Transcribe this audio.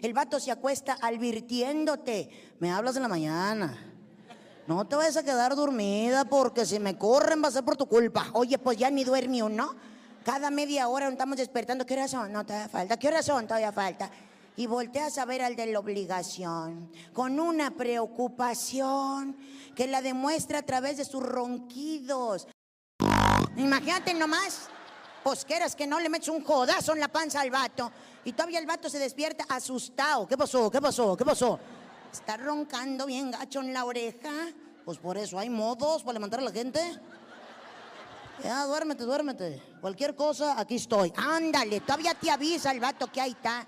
El vato se acuesta advirtiéndote, me hablas en la mañana. No te vayas a quedar dormida porque si me corren va a ser por tu culpa. Oye, pues ya ni duerme uno. Cada media hora estamos despertando. ¿Qué horas son? No, todavía falta. ¿Qué horas son? Todavía falta. Y volteas a ver al de la obligación, con una preocupación que la demuestra a través de sus ronquidos. Imagínate nomás, pues quieras que no le metes un codazo en la panza al vato y todavía el vato se despierta asustado. ¿Qué pasó? ¿Qué pasó? ¿Qué pasó? Está roncando bien gacho en la oreja. Pues por eso hay modos para levantar a la gente. Ya, duérmete, duérmete. Cualquier cosa, aquí estoy. Ándale, todavía te avisa el vato que ahí está.